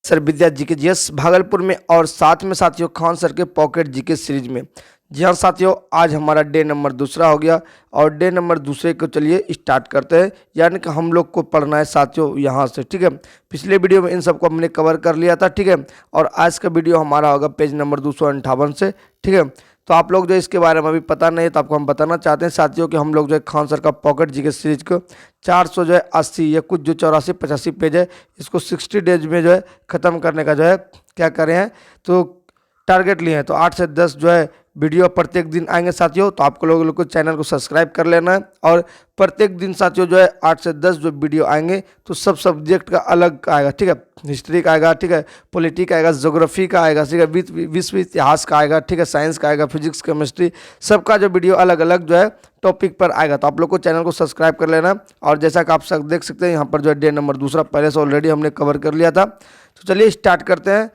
Sir विद्या जी के GS Bhagalpur में और साथ में साथियों खान सर के पॉकेट जी के सीरीज में। जी हाँ साथियों, आज हमारा डे नंबर दूसरा हो गया और डे नंबर दूसरे को चलिए स्टार्ट करते हैं। यानी कि हम लोग को पढ़ना है साथियों यहाँ से, ठीक है। पिछले वीडियो में इन सबको हमने कवर कर लिया था, ठीक है। और आज का वीडियो हमारा होगा पेज नंबर 258 से, ठीक है। तो आप लोग जो इसके बारे में अभी पता नहीं है तो आपको हम बताना चाहते हैं साथियों कि हम लोग जो है खान सर का पॉकेट जी के सीरीज को 480 या कुछ जो 84-85 पेज है, इसको 60 डेज में जो है ख़त्म करने का जो है क्या कर रहे हैं, तो टारगेट लिए हैं। तो 8 से 10 जो है वीडियो प्रत्येक दिन आएंगे साथियों। तो आपको लोगों को चैनल को सब्सक्राइब कर लेना है और प्रत्येक दिन साथियों जो है 8 से 10 जो वीडियो आएंगे तो सब सब्जेक्ट का अलग आएगा, ठीक है। हिस्ट्री का आएगा, ठीक है, पॉलिटी का आएगा, ज्योग्राफी का आएगा, ठीक है, विश्व इतिहास का आएगा, ठीक है, साइंस का आएगा, फिजिक्स केमिस्ट्री, सबका जो वीडियो अलग अलग जो है टॉपिक पर आएगा। तो आप लोग को चैनल को सब्सक्राइब कर लेना। और जैसा कि आप सब देख सकते हैं यहाँ पर जो है डे नंबर दूसरा पहले से ऑलरेडी हमने कवर कर लिया था। तो चलिए स्टार्ट करते हैं।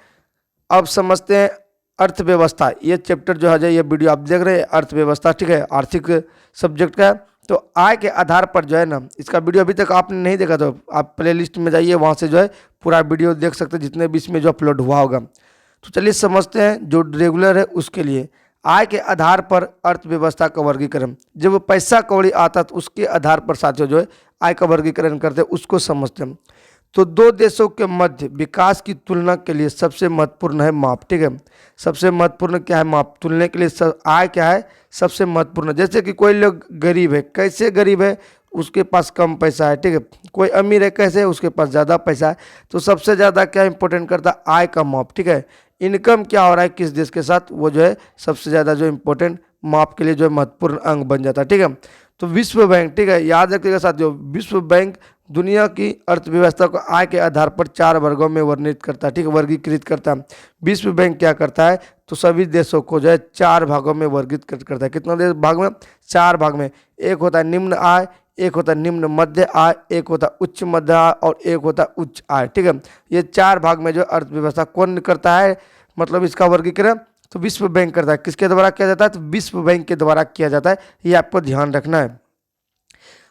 अब समझते हैं अर्थव्यवस्था। ये चैप्टर जो है ये वीडियो आप देख रहे हैं अर्थव्यवस्था, ठीक है, आर्थिक सब्जेक्ट का है। तो आय के आधार पर जो है ना, इसका वीडियो अभी तक आपने नहीं देखा तो आप प्लेलिस्ट में जाइए, वहाँ से जो है पूरा वीडियो देख सकते हैं जितने भी इसमें जो अपलोड हुआ होगा। तो चलिए समझते हैं जो रेगुलर है उसके लिए आय के आधार पर अर्थव्यवस्था का वर्गीकरण। जब पैसा कौड़ी आता तो उसके आधार पर साथियों जो है आय का वर्गीकरण करते हैं, उसको समझते हैं। तो दो देशों के मध्य विकास की तुलना के लिए सबसे महत्वपूर्ण है माप, ठीक है। सबसे महत्वपूर्ण क्या है माप, तुलने के लिए आय क्या है सबसे महत्वपूर्ण। जैसे कि कोई लोग गरीब है, कैसे गरीब है, उसके पास कम पैसा है, ठीक है। कोई अमीर है, कैसे, उसके पास ज़्यादा पैसा है। तो सबसे ज़्यादा क्या इंपॉर्टेंट करता है आय का माप, ठीक है। इनकम क्या हो रहा है किस देश के साथ, वो जो है सबसे ज़्यादा जो इम्पोर्टेंट माप के लिए जो है महत्वपूर्ण अंग बन जाता है, ठीक है। तो विश्व बैंक, ठीक है, याद रखिएगा साथियों, विश्व बैंक दुनिया की अर्थव्यवस्था को आय के आधार पर 4 वर्गों में वर्णित करता है, ठीक है, वर्गीकृत करता है। विश्व बैंक क्या करता है, तो सभी देशों को जो है 4 भागों में वर्गीकृत करता है। कितना देश भाग में, 4 भाग में। एक होता है निम्न आय, एक होता है निम्न मध्य आय, एक होता है उच्च मध्य आय और एक होता है उच्च आय, ठीक है। ये 4 भाग में जो अर्थव्यवस्था कौन करता है, मतलब इसका वर्गीकरण तो विश्व बैंक करता है। किसके द्वारा किया जाता है, तो विश्व बैंक के द्वारा किया जाता है। ये आपको ध्यान रखना है।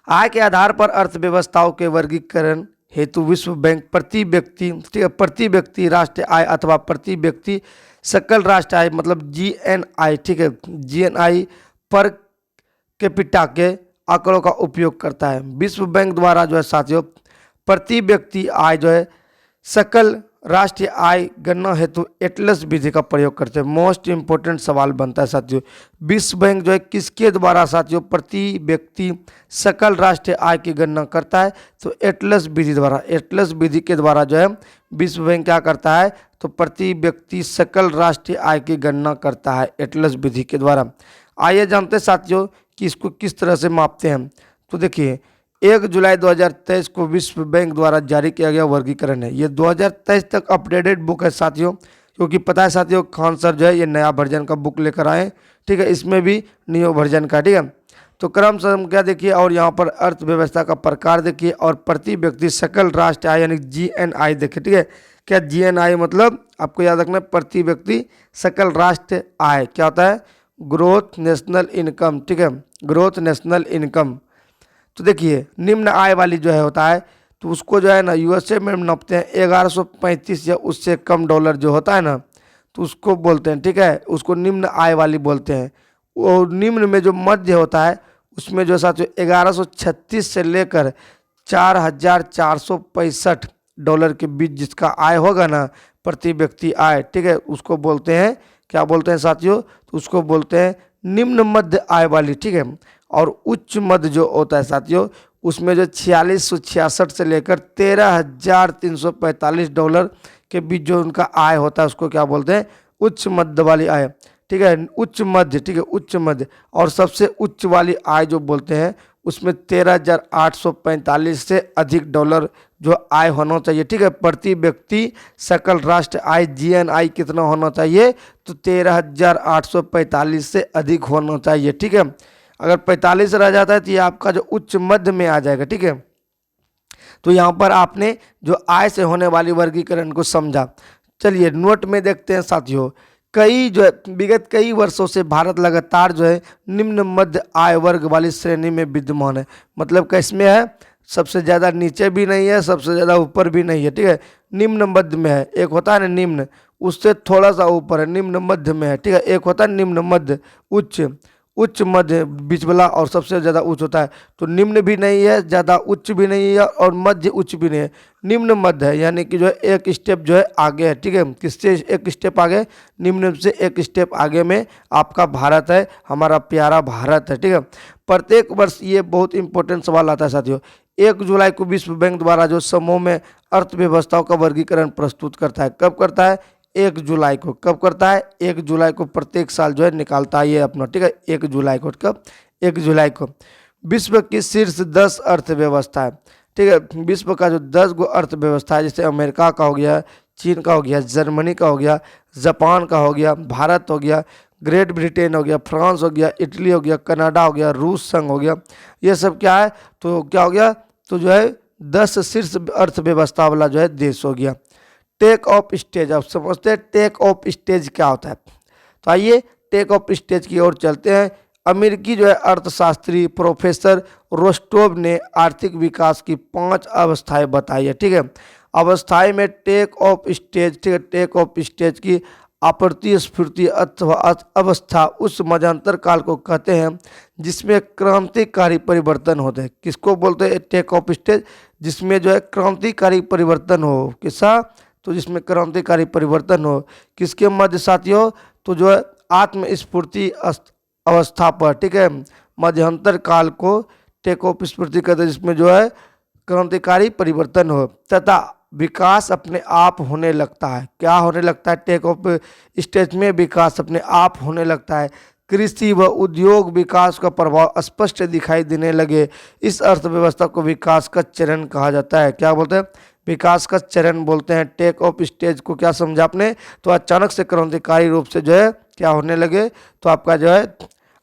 आय के आधार पर अर्थव्यवस्थाओं के वर्गीकरण हेतु विश्व बैंक प्रति व्यक्ति, ठीक है, प्रति व्यक्ति राष्ट्रीय आय अथवा प्रति व्यक्ति सकल राष्ट्रीय आय मतलब जीएनआई, ठीक है, जीएनआई पर कैपिटा के आंकड़ों का उपयोग करता है। विश्व बैंक द्वारा जो है साथियों प्रति व्यक्ति आय जो है सकल राष्ट्रीय आय गणना हेतु एटलस विधि का प्रयोग करते हैं। मोस्ट इंपोर्टेंट सवाल बनता है साथियों, विश्व बैंक जो है किसके द्वारा साथियों प्रति व्यक्ति सकल राष्ट्रीय आय की गणना करता है, तो एटलस विधि द्वारा। एटलस विधि के द्वारा जो है विश्व बैंक क्या करता है, तो प्रति व्यक्ति सकल राष्ट्रीय आय की गणना करता है एटलस विधि के द्वारा। आइए जानते हैं साथियों कि इसको किस तरह से मापते हैं। तो देखिए 1 जुलाई 2023 को विश्व बैंक द्वारा जारी किया गया वर्गीकरण है। ये 2023 तक अपडेटेड बुक है साथियों, क्योंकि पता है साथियों खान सर जो है ये नया वर्जन का बुक लेकर आए, ठीक है, इसमें भी न्यू वर्जन का, ठीक है। तो क्रम से हम क्या देखिए, और यहाँ पर अर्थव्यवस्था का प्रकार देखिए और प्रति व्यक्ति सकल राष्ट्रीय आय यानी जीएनआई देखिए, ठीक है। क्या जीएनआई मतलब आपको याद रखना है, प्रति व्यक्ति सकल राष्ट्रीय आय क्या होता है, ग्रोथ नेशनल इनकम, ठीक है, ग्रोथ नेशनल इनकम। तो देखिए निम्न आय वाली जो है होता है तो उसको जो है ना यूएसए में नापते हैं। 1135 या उससे कम डॉलर जो होता है ना तो उसको बोलते हैं, ठीक है, उसको निम्न आय वाली बोलते हैं। और निम्न में जो मध्य होता है उसमें जो साथियों 1136 से लेकर 4465 डॉलर के बीच जिसका आय होगा ना प्रति व्यक्ति आय, ठीक है, उसको बोलते हैं, क्या बोलते हैं साथियों, तो उसको बोलते हैं निम्न मध्य आय वाली, ठीक है। और उच्च मध्य जो होता है साथियों उसमें जो 4666 से लेकर 13,345 डॉलर के बीच जो उनका आय होता है उसको क्या बोलते हैं, उच्च मध्य वाली आय, ठीक है, उच्च मध्य, ठीक है, उच्च मध्य। और सबसे उच्च वाली आय जो बोलते हैं उसमें 13,845 से अधिक डॉलर जो आय होना चाहिए, ठीक है, प्रति व्यक्ति सकल राष्ट्र आय जीएनआई कितना होना चाहिए, तो 13,845 से अधिक होना चाहिए, ठीक है। अगर 45 रह जाता है तो ये आपका जो उच्च मध्य में आ जाएगा, ठीक है। तो यहाँ पर आपने जो आय से होने वाली वर्गीकरण को समझा। चलिए नोट में देखते हैं साथियों, कई जो है विगत कई वर्षों से भारत लगातार जो है निम्न मध्य आय वर्ग वाली श्रेणी में विद्यमान है। मतलब किसमें है, सबसे ज़्यादा नीचे भी नहीं है, सबसे ज़्यादा ऊपर भी नहीं है, ठीक है, निम्न मध्य में है। एक होता है ना निम्न, उससे थोड़ा सा ऊपर है, निम्न मध्य में है, ठीक है। एक होता है निम्न मध्य, उच्च, उच्च मध्य बीच वाला, और सबसे ज़्यादा उच्च होता है। तो निम्न भी नहीं है, ज़्यादा उच्च भी नहीं है, और मध्य उच्च भी नहीं है, निम्न मध्य है। यानी कि जो है एक स्टेप जो है आगे है, ठीक है। किससे एक स्टेप आगे? निम्न से एक स्टेप आगे में आपका भारत है, हमारा प्यारा भारत है, ठीक है। प्रत्येक वर्ष ये बहुत इंपॉर्टेंट सवाल आता है साथियों। 1 जुलाई को विश्व बैंक द्वारा जो समूह में अर्थव्यवस्थाओं का वर्गीकरण प्रस्तुत करता है, कब करता है? 1 जुलाई को। कब करता है? 1 जुलाई को प्रत्येक साल जो है निकालता है ये अपना, ठीक है। 1 जुलाई को, कब? 1 जुलाई को। विश्व की शीर्ष 10 अर्थव्यवस्था है, ठीक है। विश्व का जो 10 गो अर्थव्यवस्था है, जैसे अमेरिका का हो गया, चीन का हो गया, जर्मनी का हो गया, जापान का हो गया, भारत हो गया, ग्रेट ब्रिटेन हो गया, फ्रांस हो गया, इटली हो गया, कनाडा हो गया, रूस संघ हो गया, ये सब क्या है? तो क्या हो गया? तो जो है 10 शीर्ष अर्थव्यवस्था वाला जो है देश हो गया। टेक ऑफ स्टेज, आप समझते हैं टेक ऑफ स्टेज क्या होता है? तो आइए टेक ऑफ स्टेज की ओर चलते हैं। अमेरिकी जो है अर्थशास्त्री प्रोफेसर रोस्टोव ने आर्थिक विकास की 5 अवस्थाएं बताई है, ठीक है। अवस्थाएं में टेक ऑफ स्टेज, ठीक है, टेक ऑफ स्टेज की आपूर्ति स्फूर्ति अथवा अवस्था उस मध्यांतर काल को कहते हैं जिसमें क्रांतिकारी परिवर्तन होते हैं। किसको बोलते हैं? टेक ऑफ स्टेज, जिसमें जो है क्रांतिकारी परिवर्तन हो। किसा? तो जिसमें क्रांतिकारी परिवर्तन हो, किसके मध्य साथियों? तो जो है आत्मस्फूर्ति अवस्था पर, ठीक है, मध्यांतर काल को टेक ऑफ स्फूर्ति कहते हैं, जिसमें जो है क्रांतिकारी परिवर्तन हो तथा विकास अपने आप होने लगता है। क्या होने लगता है? टेक ऑफ स्टेज में विकास अपने आप होने लगता है। कृषि व उद्योग विकास का प्रभाव स्पष्ट दिखाई देने लगे। इस अर्थव्यवस्था को विकास का चरण कहा जाता है। क्या बोलते हैं? विकास का चरण बोलते हैं। टेक ऑफ स्टेज को क्या समझा आपने? तो अचानक से क्रांतिकारी रूप से जो है क्या होने लगे? तो आपका जो है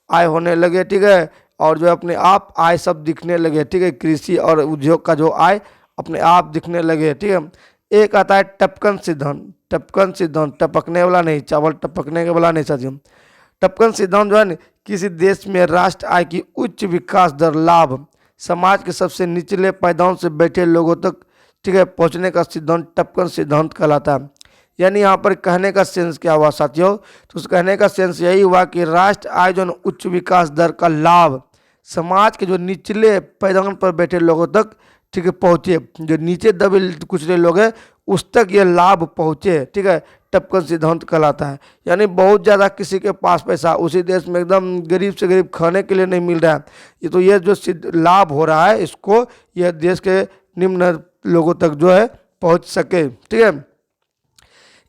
आय होने लगे, ठीक है, और जो है अपने आप आय सब दिखने लगे, ठीक है। कृषि और उद्योग का जो आय अपने आप दिखने लगे, ठीक है। एक आता है टपकन सिद्धांत। टपकन सिद्धांत, टपकने वाला नहीं, चावल टपकने के वाला नहीं साथियों। टपकन सिद्धांत जो है ना, किसी देश में राष्ट्र आय की उच्च विकास दर लाभ समाज के सबसे निचले पायदान से बैठे लोगों तक, ठीक है, पहुंचने का सिद्धांत टपकन सिद्धांत कहलाता है। यानी यहाँ पर कहने का सेंस क्या हुआ साथियों? तो उस कहने का सेंस यही हुआ कि राष्ट्र आय जो उच्च विकास दर का लाभ समाज के जो निचले पायदान पर बैठे लोगों तक, ठीक है, पहुँचे। जो नीचे दबे कुचले लोग हैं उस तक ये लाभ पहुँचे, ठीक है, टपकन सिद्धांत कहलाता है। यानी बहुत ज़्यादा किसी के पास पैसा, उसी देश में एकदम गरीब से गरीब खाने के लिए नहीं मिल रहा है, ये तो ये जो लाभ हो रहा है इसको यह देश के निम्न लोगों तक जो है पहुँच सके, ठीक है।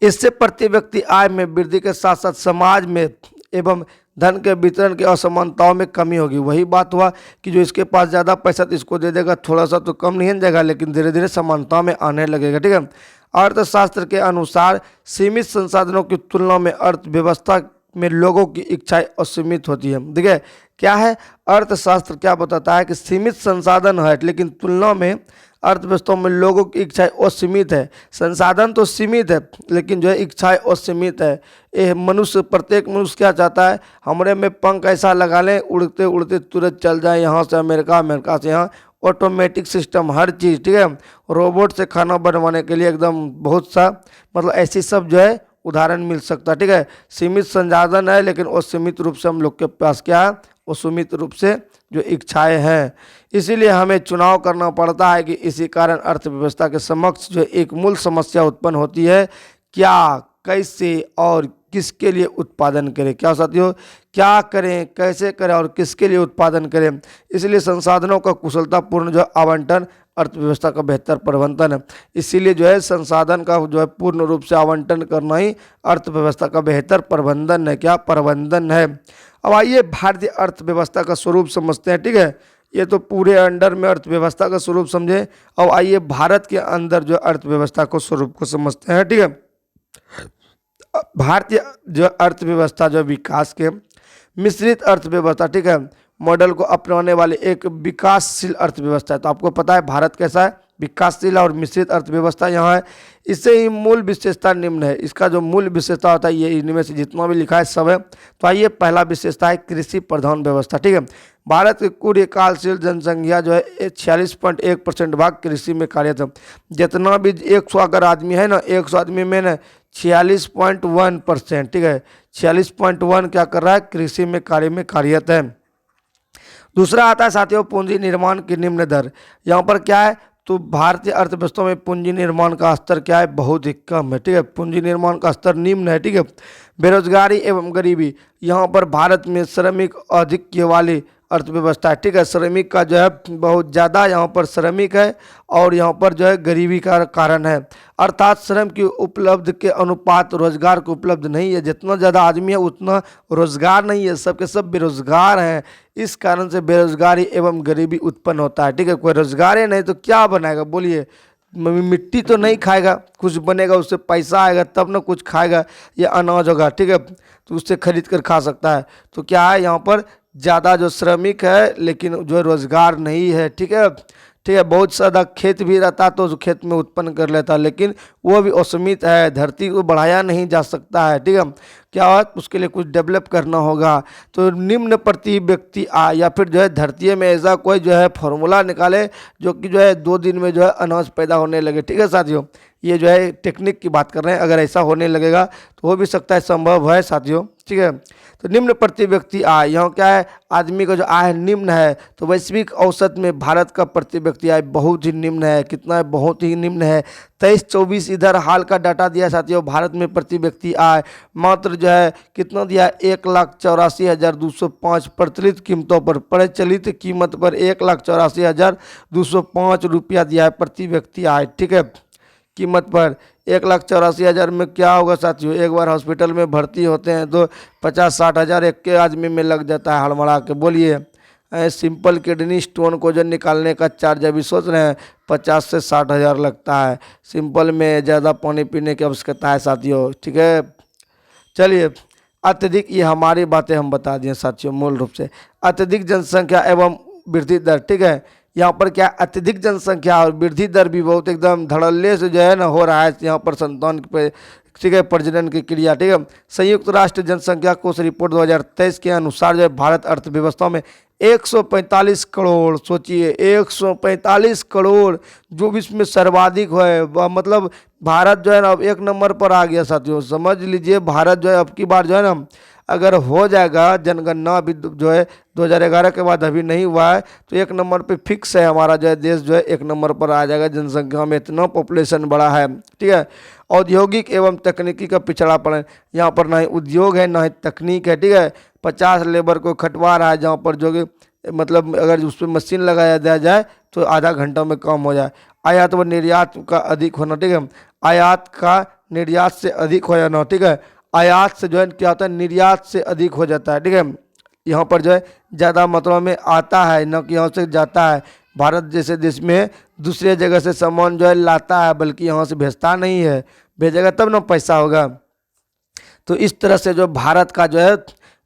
इससे प्रति व्यक्ति आय में वृद्धि के साथ साथ समाज में एवं धन के वितरण की असमानताओं में कमी होगी। वही बात हुआ कि जो इसके पास ज़्यादा पैसा तो इसको दे देगा, थोड़ा सा तो कम नहीं देगा, लेकिन धीरे धीरे समानताओं में आने लगेगा, ठीक है। अर्थशास्त्र के अनुसार सीमित संसाधनों की तुलना में अर्थव्यवस्था में लोगों की इच्छाएं असीमित होती है। देखिए क्या है, अर्थशास्त्र क्या बताता है कि सीमित संसाधन है, लेकिन तुलना में अर्थव्यवस्था में लोगों की इच्छाएं असीमित है। संसाधन तो सीमित है लेकिन जो है इच्छाएं असीमित है। ये मनुष्य, प्रत्येक मनुष्य क्या चाहता है? हमरे में पंख ऐसा लगा लें, उड़ते उड़ते तुरंत चल जाए यहाँ से अमेरिका, अमेरिका से यहाँ, ऑटोमेटिक सिस्टम हर चीज़, ठीक है। रोबोट से खाना बनवाने के लिए एकदम बहुत सा, मतलब ऐसी सब जो है उदाहरण मिल सकता है, ठीक है। सीमित संसाधन है लेकिन असीमित रूप से हम लोग के पास क्या है? असीमित रूप से जो इच्छाएं हैं, इसीलिए हमें चुनाव करना पड़ता है कि इसी कारण अर्थव्यवस्था के समक्ष जो एक मूल समस्या उत्पन्न होती है, क्या, कैसे और किसके लिए उत्पादन करें। क्या साथियों? क्या करें, कैसे करें और किसके लिए उत्पादन करें। इसलिए संसाधनों का कुशलतापूर्ण जो आवंटन अर्थव्यवस्था का बेहतर प्रबंधन है। इसीलिए जो है संसाधन का जो है पूर्ण रूप से आवंटन करना ही अर्थव्यवस्था का बेहतर प्रबंधन है। क्या प्रबंधन है? अब आइए भारतीय अर्थव्यवस्था का स्वरूप समझते हैं, ठीक है। ये तो पूरे अंडर में अर्थव्यवस्था का स्वरूप समझे। अब आइए भारत के अंदर जो अर्थव्यवस्था को स्वरूप को समझते हैं, ठीक है। भारतीय जो अर्थव्यवस्था जो विकास के मिश्रित अर्थव्यवस्था, ठीक है, मॉडल को अपनाने वाले एक विकासशील अर्थव्यवस्था है। तो आपको पता है भारत कैसा है? विकासशील और मिश्रित अर्थव्यवस्था यहाँ है। इससे ही मूल विशेषता निम्न है। इसका जो मूल विशेषता होता है ये इनमें से जितना भी लिखा है सब है। तो आइए पहला विशेषता है कृषि प्रधान व्यवस्था। ठीक है, भारत की कुल एककालशील जनसंख्या जो है 46.1% भाग कृषि में कार्यरत है। जितना भी 100 अगर आदमी है ना, 100 आदमी में ना 46.1%, ठीक है, 46.1 क्या कर रहा है, कृषि में कार्यरत है। दूसरा आता है साथियों पूंजी निर्माण की निम्न दर। यहाँ पर क्या है, तो भारतीय अर्थव्यवस्था में पूंजी निर्माण का स्तर क्या है, बहुत ही कम है। ठीक है, पूंजी निर्माण का स्तर निम्न है। ठीक है, बेरोजगारी एवं गरीबी, यहाँ पर भारत में श्रमिक आधिक्य वाली अर्थव्यवस्था है। ठीक है, श्रमिक का जो है बहुत ज़्यादा यहाँ पर श्रमिक है और यहाँ पर जो है गरीबी का कारण है, अर्थात श्रम की उपलब्ध के अनुपात रोजगार को उपलब्ध नहीं है। जितना ज़्यादा आदमी है उतना रोजगार नहीं है, सबके सब बेरोजगार हैं। इस कारण से बेरोजगारी एवं गरीबी उत्पन्न होता है। ठीक है, कोई रोजगार ही नहीं तो क्या बनाएगा, बोलिए, मिट्टी तो नहीं खाएगा, कुछ बनेगा उससे पैसा आएगा तब ना कुछ खाएगा, ये अनाज होगा। ठीक है, तो उससे खरीद कर खा सकता है। तो क्या है, यहाँ पर ज़्यादा जो श्रमिक है लेकिन जो रोज़गार नहीं है। ठीक है, ठीक है, बहुत ज़्यादा खेत भी रहता तो जो खेत में उत्पन्न कर लेता, लेकिन वो भी असीमित है, धरती को बढ़ाया नहीं जा सकता है। ठीक है, क्या हुआ, उसके लिए कुछ डेवलप करना होगा। तो निम्न प्रति व्यक्ति आय, या फिर जो है धरती में ऐसा कोई जो है फॉर्मूला निकाले जो कि जो है 2 दिन में जो है अनाज पैदा होने लगे। ठीक है साथियों, ये जो है टेक्निक की बात कर रहे हैं, अगर ऐसा होने लगेगा तो हो भी सकता है, संभव है साथियों। ठीक है, तो निम्न प्रति व्यक्ति आय, यहाँ क्या है, आदमी का जो आय निम्न है, तो वैश्विक औसत में भारत का प्रति व्यक्ति आय बहुत ही निम्न है। कितना है, बहुत ही निम्न है। 23-24 इधर हाल का डाटा दिया है साथियों, भारत में प्रति व्यक्ति आय मात्र जो है कितना दिया है, 1,84,205 प्रचलित कीमतों पर, प्रचलित कीमत पर 1,84,205 रुपया दिया है प्रति व्यक्ति आय। ठीक है, कीमत पर 1,84,000 में क्या होगा साथियों, एक बार हॉस्पिटल में भर्ती होते हैं तो 50-60 हज़ार एक के आदमी में लग जाता है हड़बड़ा के। बोलिए, सिंपल किडनी स्टोन को जो निकालने का चार्ज अभी सोच रहे हैं 50 से 60 हज़ार लगता है। सिंपल में ज़्यादा पानी पीने की आवश्यकता है साथियों। ठीक है, चलिए, अत्यधिक, ये हमारी बातें हम बता दिए साथियों। मूल रूप से अत्यधिक जनसंख्या एवं वृद्धि दर। ठीक है, यहाँ पर क्या, अत्यधिक जनसंख्या और वृद्धि दर भी बहुत एकदम धड़ल्ले से जो है ना हो रहा है यहाँ पर संतान पे। ठीक है, प्रजनन की क्रिया। ठीक है, संयुक्त राष्ट्र जनसंख्या कोष रिपोर्ट 2023 के अनुसार जो है भारत अर्थव्यवस्था में 145 करोड़, सोचिए 145 करोड़, जो विश्व में सर्वाधिक है। मतलब भारत जो है ना अब 1 नंबर पर आ गया साथियों। समझ लीजिए, भारत जो है अब की बार जो है ना, अगर हो जाएगा जनगणना अभी जो है 2011 के बाद अभी नहीं हुआ है, तो 1 नंबर पे फिक्स है हमारा जो है देश जो है 1 नंबर पर आ जाएगा जनसंख्या में, इतना पॉपुलेशन बड़ा है। ठीक है, औद्योगिक एवं तकनीकी का पिछड़ापन है, यहाँ पर ना ही उद्योग है ना ही तकनीक है। ठीक है, 50 लेबर को खटवा रहा है, जहाँ पर जो कि मतलब अगर उस पर मशीन लगाया दिया जाए तो आधा घंटा में काम हो जाए। आयात व निर्यात का अधिक होना। ठीक है, आयात का निर्यात से अधिक हो जाना। ठीक है, आयात से जो है क्या होता है, निर्यात से अधिक हो जाता है। ठीक है, यहाँ पर जो है ज़्यादा मात्रा में आता है, न कि यहाँ से जाता है। भारत जैसे देश में दूसरे जगह से सामान जो है लाता है, बल्कि यहाँ से भेजता नहीं है, भेजेगा तब ना पैसा होगा। तो इस तरह से जो भारत का जो है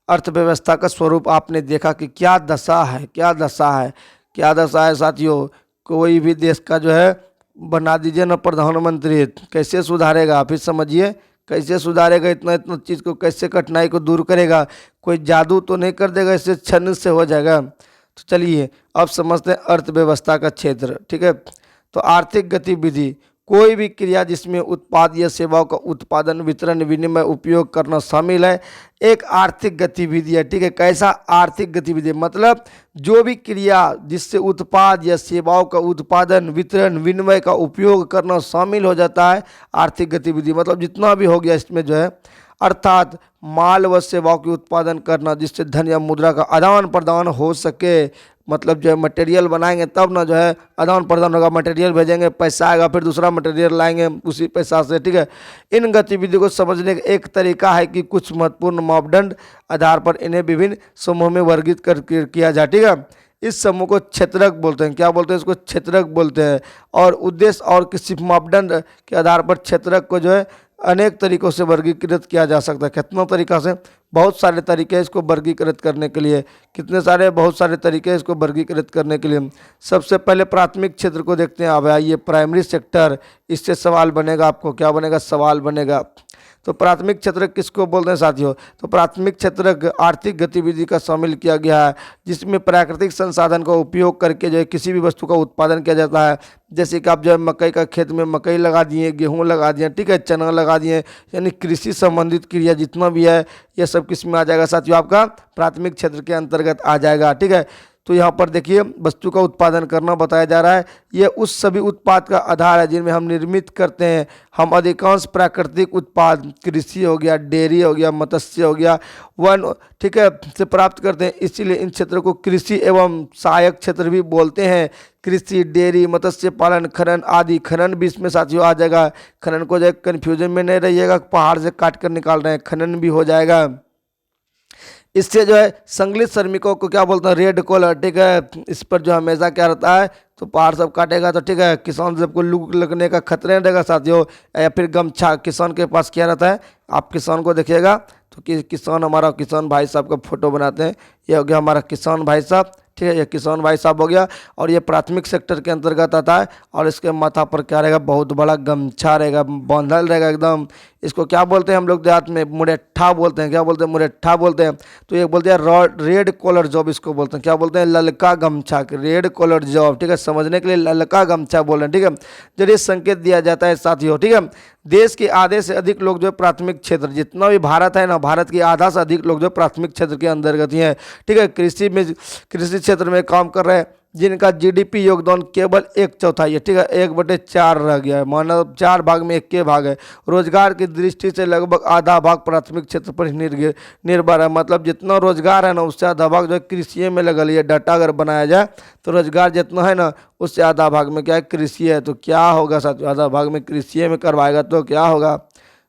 अर्थव्यवस्था का स्वरूप आपने देखा कि क्या दशा है, क्या दशा है, क्या दशा है साथियों। कोई भी देश का जो है बना दीजिए ना प्रधानमंत्री, कैसे सुधारेगा, फिर समझिए कैसे सुधारेगा, इतना इतना चीज़ को कैसे, कठिनाई को दूर करेगा। कोई जादू तो नहीं कर देगा, इससे क्षण से हो जाएगा। तो चलिए अब समझते हैं अर्थव्यवस्था का क्षेत्र। ठीक है, तो आर्थिक गतिविधि, कोई भी क्रिया जिसमें उत्पाद या सेवाओं का उत्पादन, वितरण, विनिमय, उपयोग करना शामिल है, एक आर्थिक गतिविधि है। ठीक है, कैसा आर्थिक गतिविधि, मतलब जो भी क्रिया जिससे उत्पाद या सेवाओं का उत्पादन, वितरण, विनिमय का उपयोग करना शामिल हो जाता है, आर्थिक गतिविधि मतलब जितना भी हो गया इसमें जो है, अर्थात माल व सेवाओं के उत्पादन करना जिससे धन या मुद्रा का आदान प्रदान हो सके। मतलब जो है मटेरियल बनाएंगे तब ना जो है आदान प्रदान होगा, मटेरियल भेजेंगे, पैसा आएगा, फिर दूसरा मटेरियल लाएंगे उसी पैसा से। ठीक है, इन गतिविधियों को समझने का एक तरीका है कि कुछ महत्वपूर्ण मापदंड आधार पर इन्हें विभिन्न समूह में वर्गीकृत किया जाए। ठीक है, इस समूह को क्षेत्रक बोलते हैं। क्या बोलते हैं? इसको क्षेत्रक बोलते हैं। और उद्देश्य और किसी मापदंड के आधार पर क्षेत्रक को जो है अनेक तरीकों से वर्गीकृत किया जा सकता है। कितना तरीका से? बहुत सारे तरीके हैं इसको वर्गीकृत करने के लिए। कितने सारे? बहुत सारे तरीके हैं इसको वर्गीकृत करने के लिए। सबसे पहले प्राथमिक क्षेत्र को देखते हैं। अब आइए प्राइमरी सेक्टर, इससे सवाल बनेगा आपको। क्या बनेगा? सवाल बनेगा। तो प्राथमिक क्षेत्र किसको बोलते हैं साथियों? तो प्राथमिक क्षेत्र आर्थिक गतिविधि का शामिल किया गया है, जिसमें प्राकृतिक संसाधन का उपयोग करके जो है किसी भी वस्तु का उत्पादन किया जाता है। जैसे कि आप जो है मकई का खेत में मकई लगा दिए, गेहूं लगा दिए, ठीक है, चना लगा दिए, यानी कृषि संबंधित क्रिया जितना भी है ये सब किस में आ जाएगा साथियों? आपका प्राथमिक क्षेत्र के अंतर्गत आ जाएगा। ठीक है, तो यहाँ पर देखिए वस्तु का उत्पादन करना बताया जा रहा है। ये उस सभी उत्पाद का आधार है जिनमें हम निर्मित करते हैं। हम अधिकांश प्राकृतिक उत्पाद, कृषि हो गया, डेयरी हो गया, मत्स्य हो गया, वन, ठीक है, से प्राप्त करते हैं। इसीलिए इन क्षेत्रों को कृषि एवं सहायक क्षेत्र भी बोलते हैं। कृषि, डेयरी, मत्स्य पालन, खनन आदि। खनन भी इसमें साथियों आ जाएगा। खनन को जो है कन्फ्यूजन में नहीं रहिएगा, पहाड़ से काट कर निकाल रहे हैं, खनन भी हो जाएगा। इससे जो है संगलित श्रमिकों को क्या बोलते हैं? Red collar. ठीक है, इस पर जो हमेशा क्या रहता है? तो पहाड़ सब काटेगा तो ठीक है, किसान सबको लू लगने का खतरे रहेगा साथियों। या फिर गमछा, किसान के पास क्या रहता है? आप किसान को देखिएगा तो किसान, हमारा किसान भाई साहब का फोटो बनाते हैं। ये हो गया हमारा किसान भाई साहब। ठीक है, ये किसान भाई साहब हो गया। और ये प्राथमिक सेक्टर के अंतर्गत आता है। और इसके माथा पर क्या रहेगा? बहुत बड़ा गमछा रहेगा, बांधल रहेगा एकदम। इसको क्या बोलते हैं हम लोग देहात में? मुरेट्ठा बोलते हैं। क्या बोलते हैं? मुरेट्ठा बोलते हैं। तो ये बोलते हैं रेड कॉलर जॉब, इसको बोलते हैं। क्या बोलते हैं? ललका गमछा, रेड कॉलर जॉब। ठीक है, समझने के लिए ललका गमछा बोल रहे हैं। ठीक है, जरिए संकेत दिया जाता है साथियों। ठीक है, देश के आधे से अधिक लोग जो प्राथमिक क्षेत्र, जितना भी भारत है ना, भारत के आधा से अधिक लोग जो प्राथमिक क्षेत्र के अंतर्गत ही हैं। ठीक है, कृषि क्षेत्र में काम कर रहे हैं, जिनका जीडीपी योगदान केवल 1/4 है। ठीक है, 1/4 रह गया है, मानव 4 भाग में 1 के भाग है। रोजगार की दृष्टि से लगभग आधा भाग प्राथमिक क्षेत्र पर ही निर्भर है। मतलब जितना रोजगार है ना, उससे आधा भाग जो है कृषि में लगल है। डाटा अगर बनाया जाए तो रोजगार जितना है ना, उससे आधा भाग में क्या है? कृषि है। तो क्या होगा साथियों? आधा भाग में कृषि में करवाएगा तो क्या होगा?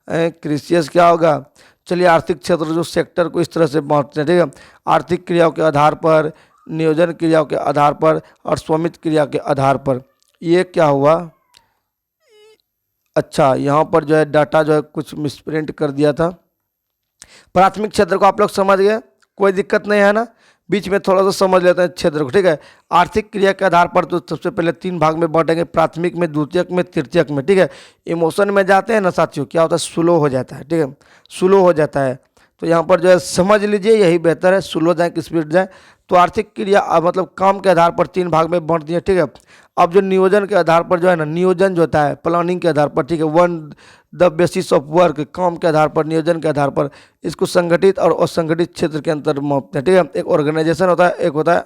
कृषि से क्या होगा? चलिए, आर्थिक क्षेत्र जो सेक्टर को इस तरह से बांटते हैं। ठीक है, आर्थिक क्रियाओं के आधार पर, नियोजन क्रियाओं के आधार पर और स्वामित्व क्रिया के आधार पर। ये क्या हुआ? अच्छा, यहाँ पर जो है डाटा जो है कुछ मिसप्रिंट कर दिया था। प्राथमिक क्षेत्र को आप लोग समझ गए, कोई दिक्कत नहीं है ना? बीच में थोड़ा सा समझ लेते हैं क्षेत्र को। ठीक है, आर्थिक क्रिया के आधार पर तो सबसे पहले 3 भाग में बांटेंगे, प्राथमिक में, द्वितीयक में, तृतीयक में। ठीक है, इमोशन में जाते हैं ना साथियों, क्या होता है? स्लो हो जाता है। ठीक है, स्लो हो जाता है। तो यहाँ पर जो है समझ लीजिए, यही बेहतर है, स्लो जाए कि स्पीड जाए। तो आर्थिक क्रिया मतलब काम के आधार पर 3 भाग में बांट दिए। ठीक है, अब जो नियोजन के आधार पर जो है ना, नियोजन जो होता है प्लानिंग के आधार पर, ठीक है, one the basis of work, काम के आधार पर, नियोजन के आधार पर, इसको संगठित और असंगठित क्षेत्र के अंतर मापते हैं। ठीक है, एक ऑर्गेनाइजेशन होता है, एक होता है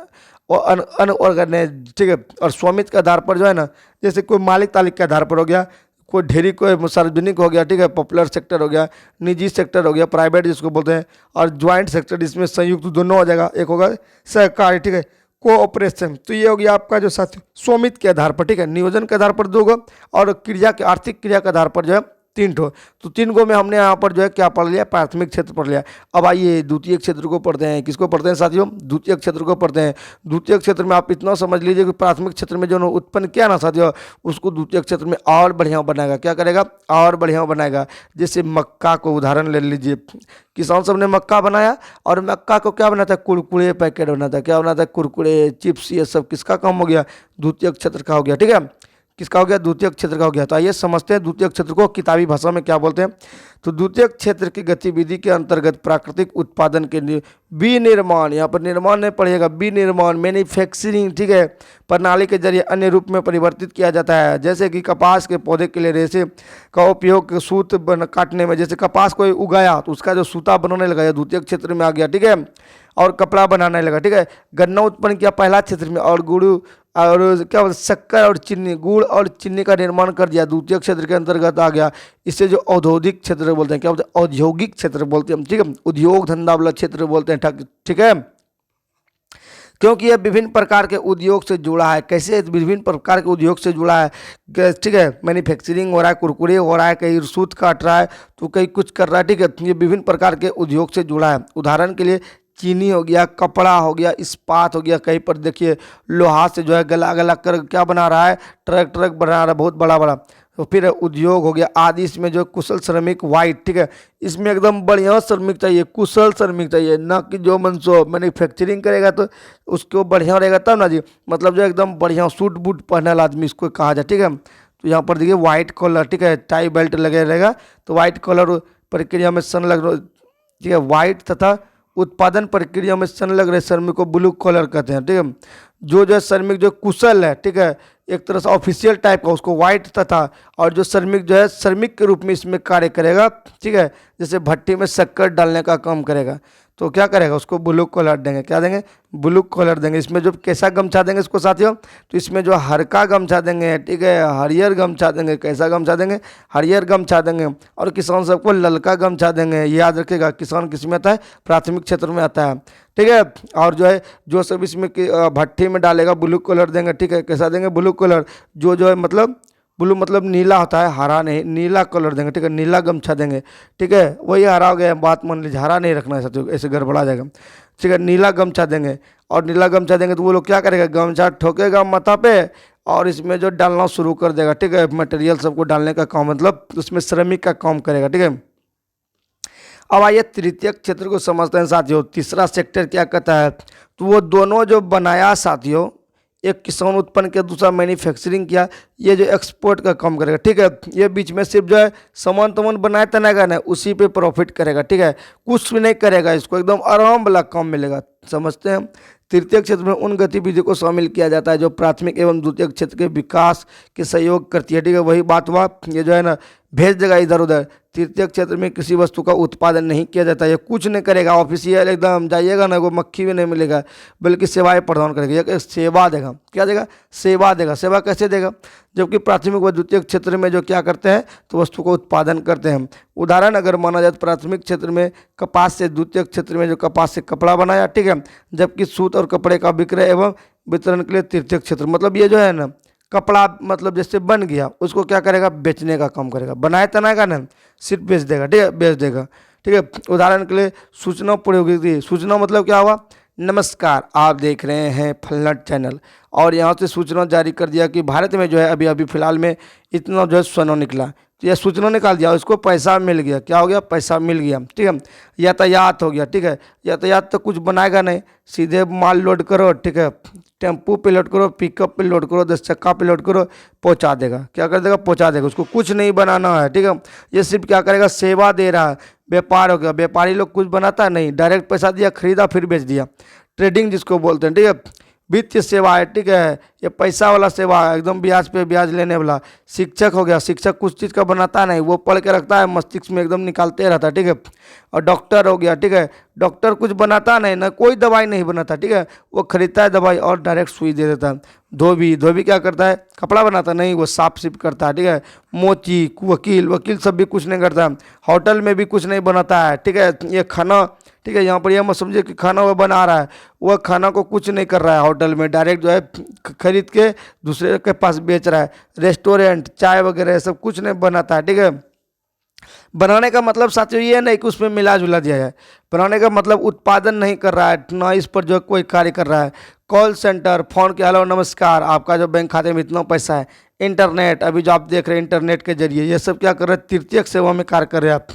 और अनऑर्गेनाइज। ठीक है, और स्वामित्व के आधार पर जो है ना, जैसे कोई मालिक तालिक के आधार पर हो गया, कोई ढेरी, कोई सार्वजनिक हो गया। ठीक है, पॉपुलर सेक्टर हो गया, निजी सेक्टर हो गया, प्राइवेट जिसको बोलते हैं, और ज्वाइंट सेक्टर, इसमें संयुक्त दोनों हो जाएगा। एक होगा सहकारी, ठीक है, कोऑपरेशन। तो ये हो गया आपका जो साथी स्वामित्व के आधार पर। ठीक है, नियोजन के आधार पर 2 गो और क्रिया के, आर्थिक क्रिया के आधार पर जो है 3 ठो। तो 3 गो में हमने यहाँ पर जो है क्या पढ़ लिया? प्राथमिक क्षेत्र पढ़ लिया। अब आइए द्वितीय क्षेत्र को पढ़ते हैं। किसको पढ़ते हैं साथियों? द्वितीय क्षेत्र को पढ़ते हैं। द्वितीय क्षेत्र में आप इतना समझ लीजिए कि प्राथमिक क्षेत्र में जो उत्पन्न किया ना साथियों, उसको द्वितीय क्षेत्र में और बढ़िया बनाएगा। क्या करेगा? और बढ़िया बनाएगा। जैसे मक्का को उदाहरण ले लीजिए, किसान सब ने मक्का बनाया और मक्का को क्या बनाता है? कुरकुरे पैकेट बनाता है। क्या बनाता है? कुरकुरे, चिप्स, ये सब किसका काम हो गया? द्वितीय क्षेत्र का हो गया। ठीक है, किसका हो गया? द्वितीय क्षेत्र का हो गया। तो आइए समझते हैं द्वितीय क्षेत्र को किताबी भाषा में क्या बोलते हैं। तो द्वितीय क्षेत्र की गतिविधि के अंतर्गत प्राकृतिक उत्पादन के विनिर्माण, यहाँ पर निर्माण नहीं पड़ेगा, विनिर्माण, मैन्युफैक्चरिंग, ठीक है, प्रणाली के जरिए अन्य रूप में परिवर्तित किया जाता है। जैसे कि कपास के पौधे के लिए रेशे का उपयोग सूत काटने में, जैसे कपास को उगाया तो उसका जो सूता बनाने लगा, द्वितीय क्षेत्र में आ गया। ठीक है, और कपड़ा बनाने लगा। ठीक है, गन्ना उत्पन्न किया पहला क्षेत्र में, और गुड़ और क्या बोलते शक्कर और चीनी, गुड़ और चीनी का निर्माण कर दिया, द्वितीय क्षेत्र के अंतर्गत आ गया। इससे जो औद्योगिक क्षेत्र बोलते हैं, क्या बोलते हैं? औद्योगिक क्षेत्र बोलते हैं। ठीक है, उद्योग धंधा वाला क्षेत्र बोलते हैं। ठीक है, क्योंकि यह विभिन्न प्रकार के उद्योग से जुड़ा है। कैसे विभिन्न प्रकार के उद्योग से जुड़ा है? ठीक है, मैन्युफैक्चरिंग हो रहा है, कुरकुरे हो रहा है, कहीं सूत काट रहा है, तो कहीं कुछ कर रहा है। ठीक है, ये विभिन्न प्रकार के उद्योग से जुड़ा है। उदाहरण के लिए चीनी हो गया, कपड़ा हो गया, इस्पात हो गया, कहीं पर देखिए लोहा से जो है गला गला कर क्या बना रहा है, ट्रक ट्रक बना रहा है बहुत बड़ा बड़ा। तो फिर उद्योग हो गया आदि, इसमें जो कुशल श्रमिक वाइट, ठीक है, इसमें एकदम बढ़िया श्रमिक चाहिए, कुशल श्रमिक चाहिए, ना कि जो मनसो मैन्युफैक्चरिंग करेगा तो उसको बढ़िया रहेगा तब ना जी, मतलब जो एकदम बढ़िया सूट बूट पहने वाला आदमी इसको कहा जाए, ठीक है। तो यहाँ पर देखिए व्हाइट कॉलर, ठीक है, टाई बेल्ट लगे रहेगा, तो व्हाइट कॉलर प्रक्रिया में संलग्न, ठीक है, व्हाइट तथा उत्पादन प्रक्रिया में संलग्न रहे श्रमिक को ब्लू कॉलर कहते हैं, ठीक है। जो है श्रमिक जो कुशल है, ठीक है, एक तरह से ऑफिशियल टाइप का, उसको व्हाइट तथा, और जो श्रमिक जो है श्रमिक के रूप में इसमें कार्य करेगा, ठीक है, जैसे भट्टी में शक्कर डालने का काम करेगा, तो क्या करेगा, उसको ब्लू कॉलर देंगे, क्या देंगे, ब्लू कॉलर देंगे। इसमें जो कैसा गमछा देंगे इसको साथियों, तो इसमें जो हरका गमछा देंगे, ठीक है, हरियर गमछा देंगे, कैसा गमछा देंगे, हरियर गमछा देंगे, और किसान सबको ललका गमछा देंगे। याद रखिएगा, किसान किस में आता है, प्राथमिक क्षेत्र में आता है, ठीक है। और जो है जो सब इसमें भट्टी में डालेगा ब्लू कलर देंगे, ठीक है, कैसा देंगे, ब्लू कलर। जो है मतलब ब्लू मतलब नीला होता है, हरा नहीं, नीला कलर देंगे, ठीक है, नीला गमछा देंगे, ठीक है, वही हरा हो गया, बात मान लीजिए, हरा नहीं रखना है साथियों, ऐसे गड़बड़ा जाएगा, ठीक है, नीला गमछा देंगे। और नीला गमछा देंगे तो वो लोग क्या करेगा, गमछा ठोकेगा माथा पे और इसमें जो डालना शुरू कर देगा, ठीक है, मटेरियल सबको डालने का काम, मतलब उसमें श्रमिक का काम करेगा, ठीक है। अब आइए तृतीय क्षेत्र को समझते हैं साथियों। तीसरा सेक्टर क्या कहता है, तो वो दोनों जो बनाया साथियों, एक किसान उत्पन्न किया, दूसरा मैन्युफैक्चरिंग किया, ये जो एक्सपोर्ट का काम करेगा, ठीक है। ये बीच में सिर्फ जो है सामान तमान बनाए तनाएगा ना, उसी पे प्रॉफिट करेगा, ठीक है, कुछ भी नहीं करेगा, इसको एकदम आराम वाला काम मिलेगा, समझते हैं। तृतीय क्षेत्र में उन गतिविधियों को शामिल किया जाता है जो प्राथमिक एवं द्वितीय क्षेत्र के विकास के सहयोग करती है, ठीक है। वही बात हुआ, ये जो है ना भेज देगा इधर उधर। तृतीय क्षेत्र में किसी वस्तु का उत्पादन नहीं किया जाता, ये कुछ नहीं करेगा, ऑफिशियल एकदम जाइएगा ना, वो मक्खी भी नहीं मिलेगा, बल्कि सेवाएं प्रदान करेगा, ये सेवा देगा, क्या देगा, सेवा देगा। सेवा कैसे देगा, जबकि प्राथमिक व द्वितीय क्षेत्र में जो क्या करते हैं, तो वस्तु का उत्पादन करते हैं। उदाहरण अगर माना जाए तो प्राथमिक क्षेत्र में कपास से, द्वितीय क्षेत्र में जो कपास से कपड़ा बनाया, ठीक है, जबकि सूत और कपड़े का विक्रय एवं वितरण के लिए तृतीय क्षेत्र, मतलब ये जो है ना कपड़ा मतलब जैसे बन गया उसको क्या करेगा, बेचने का काम करेगा, बनाए तनाएगा ना, सिर्फ बेच देगा, ठीक है, बेच देगा, ठीक है। उदाहरण के लिए सूचना प्रौद्योगिकी, सूचना मतलब क्या हुआ, नमस्कार आप देख रहे हैं फलना चैनल, और यहाँ से सूचना जारी कर दिया कि भारत में जो है अभी अभी फिलहाल में इतना जो है सोना निकला, तो यह सूचना निकाल दिया, उसको पैसा मिल गया, क्या हो गया, पैसा मिल गया, ठीक है। यातायात हो गया, ठीक है, यातायात तो कुछ बनाएगा नहीं, सीधे माल लोड करो, ठीक है, टेम्पू पे लोड करो, पिकअप पे लोड करो, 10 चक्का पे लोड करो, पहुंचा देगा, क्या कर देगा, पहुंचा देगा, उसको कुछ नहीं बनाना है, ठीक है। ये सिर्फ क्या करेगा, सेवा दे रहा है। व्यापार हो गया, व्यापारी लोग कुछ बनाता नहीं, डायरेक्ट पैसा दिया, खरीदा फिर बेच दिया, ट्रेडिंग जिसको बोलते हैं, ठीक है। वित्तीय सेवा है, ठीक है, ये पैसा वाला सेवा है, एकदम ब्याज पे ब्याज लेने वाला। शिक्षक हो गया, शिक्षक कुछ चीज़ का बनाता नहीं, वो पढ़ के रखता है, मस्तिष्क में एकदम निकालते रहता है, ठीक है। और डॉक्टर हो गया, ठीक है, डॉक्टर कुछ बनाता नहीं ना, कोई दवाई नहीं बनाता, ठीक है, वो खरीदता है दवाई और डायरेक्ट सुई दे देता है। धोबी, धोबी क्या करता है, कपड़ा बनाता नहीं, वो साफ सिफ करता है, ठीक है। मोची, वकील, वकील सब भी कुछ नहीं करता, होटल में भी कुछ नहीं बनाता है, ठीक है। ये खाना, ठीक है, यहाँ पर यह मत समझिए कि खाना वो बना रहा है, वह खाना को कुछ नहीं कर रहा है होटल में, डायरेक्ट जो है खरीद के दूसरे के पास बेच रहा है। रेस्टोरेंट, चाय वगैरह सब कुछ नहीं बनाता है, ठीक है। बनाने का मतलब साथियों ये नहीं कि उसमें मिला जुला दिया जाए, बनाने का मतलब उत्पादन नहीं कर रहा है ना, इस पर जो कोई कार्य कर रहा है। कॉल सेंटर, फोन के, हेलो नमस्कार आपका जो बैंक खाते में इतना पैसा है। इंटरनेट, अभी जो आप देख रहे हैं इंटरनेट के जरिए, ये सब क्या कर रहे हैं, तृतीयक सेवा में कार्य कर रहे हैं आप,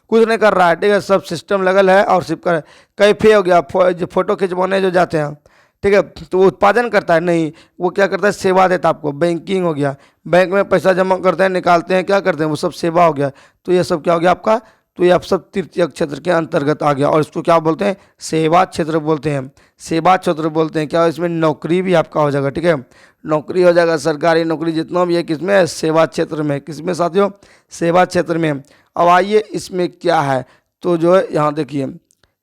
कुछ नहीं कर रहा है, ठीक है, सब सिस्टम लगल है और सिर्फ कर। कैफे हो गया, जो फोटो खिंचवाने जो जाते हैं, ठीक है, तो वो उत्पादन करता है नहीं, वो क्या करता है, सेवा देता है आपको। बैंकिंग हो गया, बैंक में पैसा जमा करते हैं, निकालते हैं, क्या करते हैं, वो सब सेवा हो गया। तो ये सब क्या हो गया आपका, तो ये आप सब तृतीय क्षेत्र के अंतर्गत आ गया, और इसको क्या बोलते हैं, सेवा क्षेत्र बोलते हैं, सेवा क्षेत्र बोलते हैं। क्या इसमें नौकरी भी आपका हो जाएगा, ठीक है, नौकरी हो जाएगा, सरकारी नौकरी जितना भी है, किसमें है, सेवा क्षेत्र में, किसमें साथियों, सेवा क्षेत्र में। अब आइए इसमें क्या है, तो जो है यहाँ देखिए,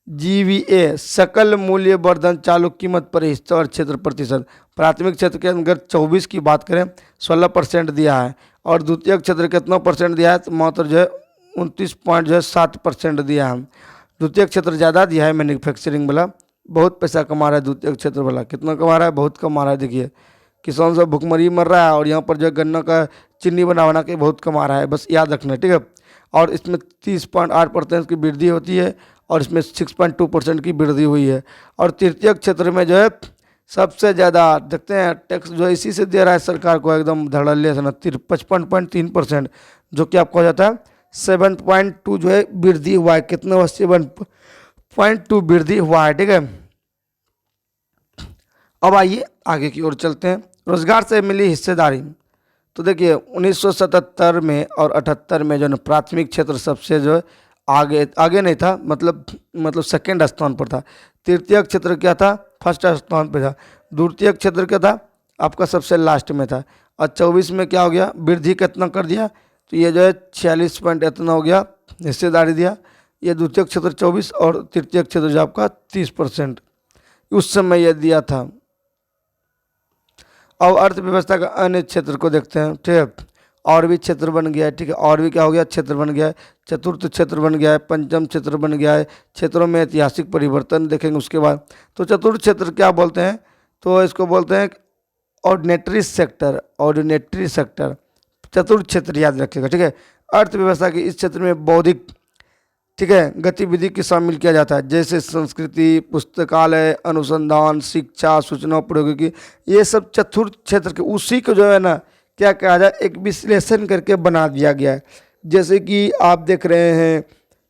जीवीए सकल मूल्य वर्धन चालू कीमत पर हिस्सा और क्षेत्र प्रतिशत। प्राथमिक क्षेत्र के अंदर 24 की बात करें 16% दिया है, और द्वितीय क्षेत्र कितना परसेंट दिया है, तो मात्र जो है 29.7% दिया है। द्वितीय क्षेत्र ज़्यादा दिया है, मैन्युफैक्चरिंग वाला बहुत पैसा कमा रहा है, द्वितीय क्षेत्र वाला कितना कमा रहा है, बहुत कमा रहा है। देखिए किसान सब भुखमरी मर रहा है, और यहाँ पर जो गन्ना का चीनी बना के बहुत कमा रहा है, बस याद रखना, ठीक है। और इसमें 30.8% की वृद्धि होती है, और इसमें 6.2% की वृद्धि हुई है। और तृतीयक क्षेत्र में जो है सबसे ज़्यादा देखते हैं टैक्स जो है इसी से दे रहा है सरकार को एकदम धड़ल्ले से ना 55.3%, जो कि आपको हो जाता है 7.2 जो है वृद्धि हुआ है। कितना हुआ? 7.2 वृद्धि हुआ है। ठीक है, अब आइए आगे की ओर चलते हैं। रोजगार से मिली हिस्सेदारी। तो देखिए 1977 में और 78 में जो है प्राथमिक क्षेत्र सबसे जो है आगे आगे नहीं था, मतलब सेकंड स्थान पर था। तृतीय क्षेत्र क्या था? फर्स्ट स्थान पर था। द्वितीय क्षेत्र क्या था? आपका सबसे लास्ट में था। और 24 में क्या हो गया? वृद्धि कितना कर दिया? तो ये जो है 46 पॉइंट इतना हो गया हिस्सेदारी दिया। ये द्वितीय क्षेत्र 24 और तृतीय क्षेत्र जो आपका 30% उस समय यह दिया था। अब अर्थव्यवस्था का अन्य क्षेत्र को देखते हैं। ठीक है, और भी क्षेत्र बन गया है। ठीक है, और भी क्या हो गया? क्षेत्र बन गया है। चतुर्थ क्षेत्र बन गया है, पंचम क्षेत्र बन गया है। क्षेत्रों में ऐतिहासिक परिवर्तन देखेंगे उसके बाद। तो चतुर्थ क्षेत्र क्या बोलते हैं? तो इसको बोलते हैं ऑर्डिनेटरी सेक्टर। ऑर्डिनेटरी सेक्टर चतुर्थ क्षेत्र याद रखिएगा। ठीक है, अर्थव्यवस्था के इस क्षेत्र में बौद्धिक, ठीक है, गतिविधि की शामिल किया जाता है, जैसे संस्कृति, पुस्तकालय, अनुसंधान, शिक्षा, सूचना प्रौद्योगिकी। ये सब चतुर्थ क्षेत्र के उसी को जो है ना क्या कहा जाए, एक विश्लेषण करके बना दिया गया है। जैसे कि आप देख रहे हैं,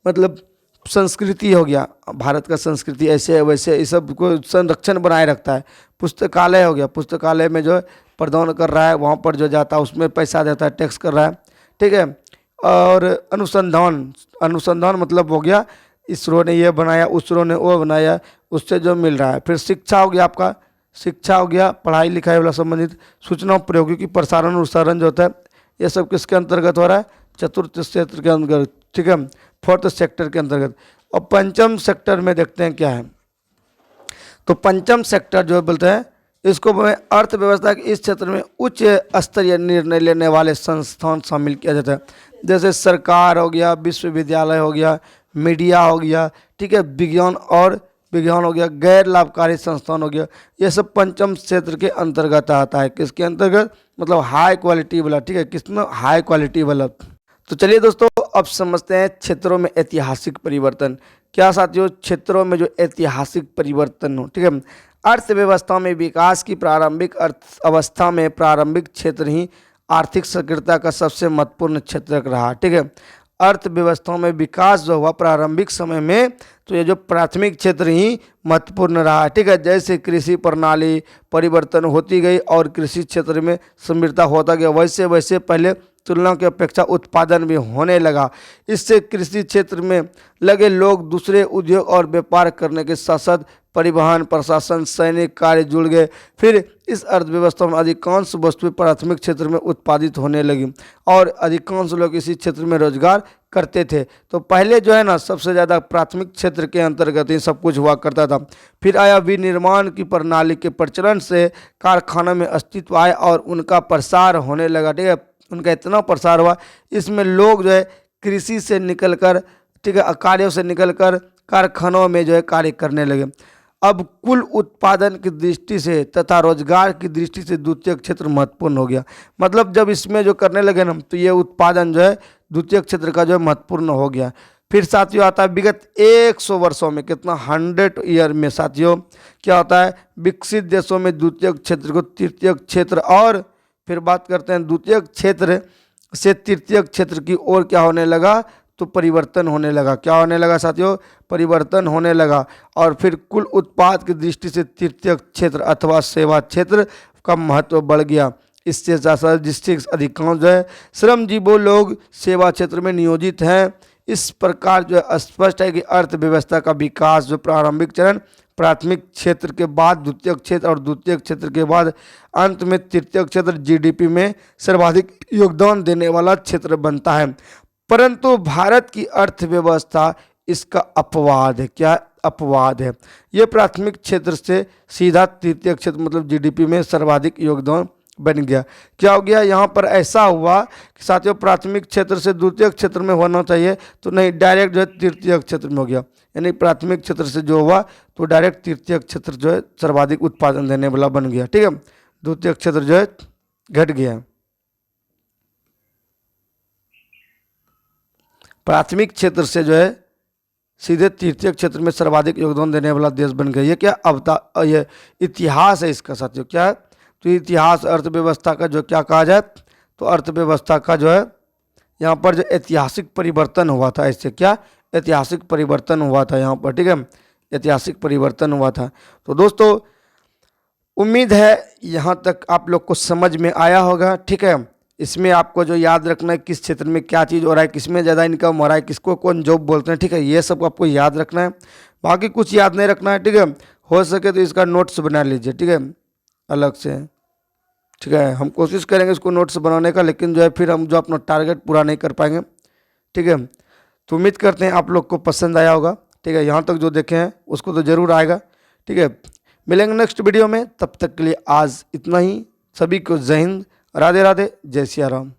मतलब संस्कृति हो गया, भारत का संस्कृति ऐसे है वैसे, इस सब को संरक्षण बनाए रखता है। पुस्तकालय हो गया, पुस्तकालय में जो है प्रदान कर रहा है, वहाँ पर जो जाता है उसमें पैसा देता है, टैक्स कर रहा है। ठीक है, और अनुसंधान, अनुसंधान मतलब हो गया इसरो ने ये बनाया, उसरो ने वो बनाया, उससे जो मिल रहा है। फिर शिक्षा हो गया आपका, शिक्षा हो गया पढ़ाई लिखाई वाला संबंधित। सूचना प्रौद्योगिकी, प्रसारण उसारण जो होता है, ये सब किसके अंतर्गत हो रहा है? चतुर्थ क्षेत्र के अंतर्गत। ठीक है, फोर्थ सेक्टर के अंतर्गत। और पंचम सेक्टर में देखते हैं क्या है। तो पंचम सेक्टर जो बोलते हैं इसको अर्थव्यवस्था के इस क्षेत्र में उच्च स्तरीय निर्णय लेने वाले संस्थान शामिल किया जाता है, जैसे सरकार हो गया, विश्वविद्यालय हो गया, मीडिया हो गया। ठीक है, विज्ञान हो गया, गैर लाभकारी संस्थान हो गया। ये सब पंचम क्षेत्र के अंतर्गत आता है। किसके अंतर्गत? मतलब हाई क्वालिटी वाला। ठीक है, कितना हाई क्वालिटी वाला। तो चलिए दोस्तों अब समझते हैं क्षेत्रों में ऐतिहासिक परिवर्तन। क्या साथियों? क्षेत्रों में जो ऐतिहासिक परिवर्तन हो। ठीक है, अर्थव्यवस्था में विकास की प्रारंभिक अवस्था में प्रारंभिक क्षेत्र ही आर्थिक सक्रियता का सबसे महत्वपूर्ण क्षेत्र रहा। ठीक है, अर्थव्यवस्था में विकास जो हुआ प्रारंभिक समय में, तो ये जो प्राथमिक क्षेत्र ही महत्वपूर्ण रहा। ठीक है, जैसे कृषि प्रणाली परिवर्तन होती गई और कृषि क्षेत्र में समृद्धता होता गया, वैसे वैसे पहले तुलना की अपेक्षा उत्पादन भी होने लगा। इससे कृषि क्षेत्र में लगे लोग दूसरे उद्योग और व्यापार करने के साथ साथ परिवहन, प्रशासन, सैनिक कार्य जुड़ गए। फिर इस अर्थव्यवस्था में अधिकांश वस्तुएं प्राथमिक क्षेत्र में उत्पादित होने लगी और अधिकांश लोग इसी क्षेत्र में रोजगार करते थे। तो पहले जो है ना सबसे ज़्यादा प्राथमिक क्षेत्र के अंतर्गत ही सब कुछ हुआ करता था। फिर आया विनिर्माण की प्रणाली के प्रचलन से कारखानों में अस्तित्व आए और उनका प्रसार होने लगा। ठीक है, उनका इतना प्रसार हुआ, इसमें लोग जो है कृषि से निकलकर, ठीक है, कार्यों से निकलकर कारखानों में जो है कार्य करने लगे। अब कुल उत्पादन की दृष्टि से तथा रोजगार की दृष्टि से द्वितीय क्षेत्र महत्वपूर्ण हो गया। मतलब जब इसमें जो करने लगे ना, तो ये उत्पादन जो है द्वितीय क्षेत्र का जो है महत्वपूर्ण हो गया। फिर साथियों आता है विगत 100 वर्षों में, कितना 100 ईयर में साथियों क्या होता है, विकसित देशों में द्वितीय क्षेत्र को तृतीय क्षेत्र, और फिर बात करते हैं द्वितीय क्षेत्र से तृतीय क्षेत्र की ओर क्या होने लगा, तो परिवर्तन होने लगा। क्या होने लगा साथियों? परिवर्तन होने लगा। और फिर कुल उत्पाद की दृष्टि से तृतीय क्षेत्र अथवा सेवा क्षेत्र का महत्व बढ़ गया। इससे जिससे अधिकांश जो है श्रमजीवी लोग सेवा क्षेत्र में नियोजित हैं। इस प्रकार जो है स्पष्ट है कि अर्थव्यवस्था का विकास जो प्रारंभिक चरण प्राथमिक क्षेत्र के बाद द्वितीय क्षेत्र और द्वितीय क्षेत्र के बाद अंत में तृतीय क्षेत्र जीडीपी में सर्वाधिक योगदान देने वाला क्षेत्र बनता है। परंतु भारत की अर्थव्यवस्था इसका अपवाद है। क्या अपवाद है? ये प्राथमिक क्षेत्र से सीधा तृतीय क्षेत्र मतलब जीडीपी में सर्वाधिक योगदान बन गया। क्या हो गया यहाँ पर? ऐसा हुआ कि साथियों प्राथमिक क्षेत्र से द्वितीय क्षेत्र में होना चाहिए, तो नहीं, डायरेक्ट जो है तृतीय क्षेत्र में हो गया। यानी प्राथमिक क्षेत्र से जो हुआ तो डायरेक्ट तृतीय क्षेत्र जो है सर्वाधिक उत्पादन देने वाला बन गया। ठीक है, द्वितीय क्षेत्र जो है घट गया। प्राथमिक क्षेत्र से जो है सीधे तृतीय क्षेत्र में सर्वाधिक योगदान देने वाला देश बन गया। ये क्या ये इतिहास है इसका साथियों, क्या है? तो इतिहास अर्थव्यवस्था का जो क्या कहा जाए, तो अर्थव्यवस्था का जो है यहाँ पर जो ऐतिहासिक परिवर्तन हुआ था, इससे क्या ऐतिहासिक परिवर्तन हुआ था यहाँ पर, ठीक है, ऐतिहासिक परिवर्तन हुआ था। तो दोस्तों उम्मीद है यहाँ तक आप लोग को समझ में आया होगा, ठीक है। इसमें आपको जो याद रखना है किस क्षेत्र में क्या चीज़ हो रहा है, किसमें ज़्यादा इनकम हो रहा है, किसको कौन जॉब बोलते हैं, ठीक है, ये सब आपको याद रखना है। बाकी कुछ याद नहीं रखना है, ठीक है। हो सके तो इसका नोट्स बना लीजिए, ठीक है, अलग से, ठीक है। हम कोशिश करेंगे इसको नोट्स बनाने का, लेकिन जो है फिर हम जो अपना टारगेट पूरा नहीं कर पाएंगे, ठीक है। तो उम्मीद करते हैं आप लोग को पसंद आया होगा, ठीक है। यहाँ तक जो देखे हैं उसको तो ज़रूर आएगा, ठीक है। मिलेंगे नेक्स्ट वीडियो में, तब तक के लिए आज इतना ही। सभी को जय हिंद, राधे राधे, जय सिया राम।